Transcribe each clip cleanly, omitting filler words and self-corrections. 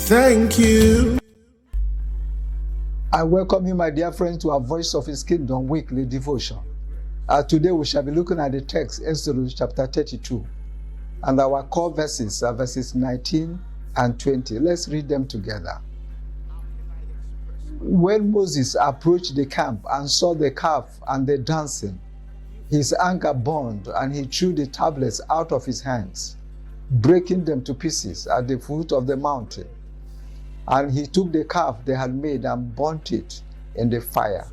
Thank you. I welcome you, my dear friends, to our Voice of His Kingdom weekly devotion. Today we shall be looking at the text, Exodus chapter 32. And our core verses are verses 19 and 20. Let's read them together. When Moses approached the camp and saw the calf and the dancing, his anger burned, and he threw the tablets out of his hands, breaking them to pieces at the foot of the mountain. And he took the calf they had made and burnt it in the fire.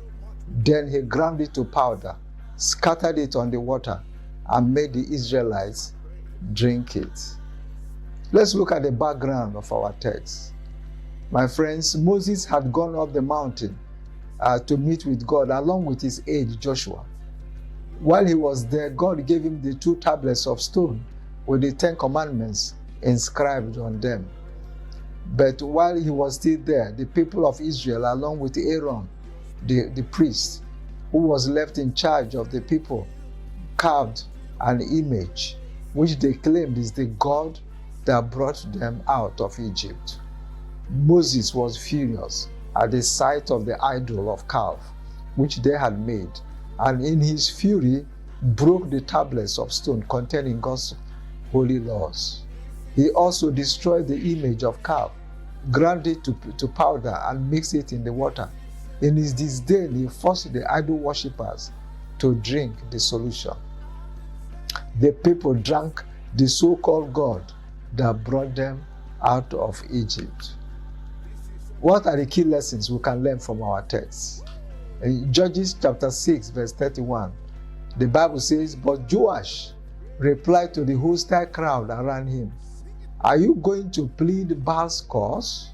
Then he ground it to powder, scattered it on the water, and made the Israelites drink it. Let's look at the background of our text. My friends, Moses had gone up the mountain to meet with God along with his aide Joshua. While he was there, God gave him the 2 tablets of stone with the 10 commandments inscribed on them. But while he was still there, the people of Israel, along with Aaron, the priest, who was left in charge of the people, carved an image which they claimed is the God that brought them out of Egypt. Moses was furious at the sight of the idol of calf which they had made, and in his fury broke the tablets of stone containing God's holy laws. He also destroyed the image of calf, ground it to powder, and mixed it in the water. In his disdain, he forced the idol worshippers to drink the solution. The people drank the so-called God that brought them out of Egypt. What are the key lessons we can learn from our text? In Judges chapter 6, verse 31, the Bible says, "But Joash replied to the hostile crowd around him, 'Are you going to plead Baal's cause?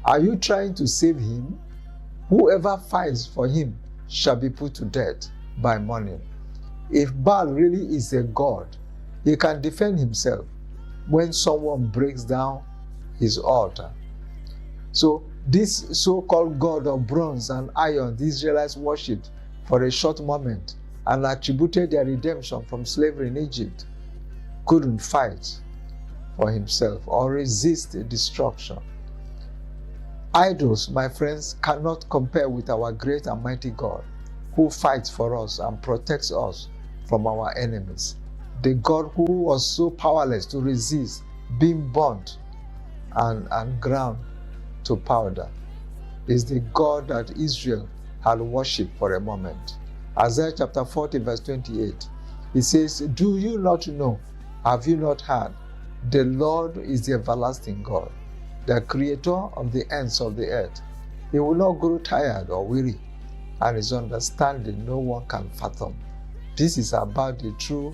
Are you trying to save him? Whoever fights for him shall be put to death by morning.' If Baal really is a god, he can defend himself when someone breaks down his altar." So this so-called God of bronze and iron the Israelites worshipped for a short moment and attributed their redemption from slavery in Egypt couldn't fight for himself or resist destruction. Idols, my friends, cannot compare with our great and mighty God who fights for us and protects us from our enemies. The God who was so powerless to resist being burnt and ground to powder is the God that Israel had worshipped for a moment. Isaiah chapter 40 verse 28, he says, "Do you not know? Have you not heard? The Lord is the everlasting God, the creator of the ends of the earth. He will not grow tired or weary, and his understanding no one can fathom." This is about the true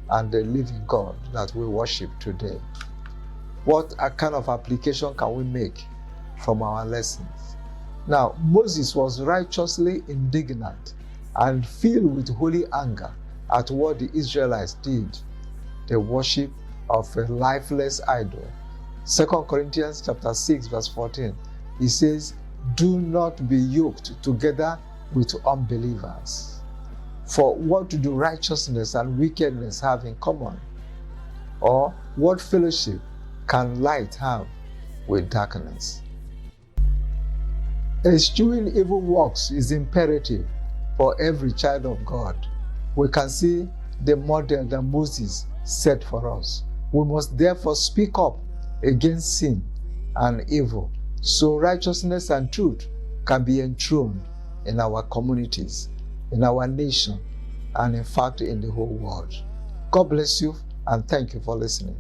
and the living God that we worship today. What kind of application can we make from our lessons? Now, Moses was righteously indignant and filled with holy anger at what the Israelites did, the worship of a lifeless idol. 2 Corinthians chapter 6 verse 14, he says, "Do not be yoked together with unbelievers. For what do righteousness and wickedness have in common? Or what fellowship can light have with darkness?" Eschewing evil works is imperative for every child of God. We can see the model that Moses set for us. We must therefore speak up against sin and evil, so righteousness and truth can be enthroned in our communities, in our nation, and in fact in the whole world. God bless you, and thank you for listening.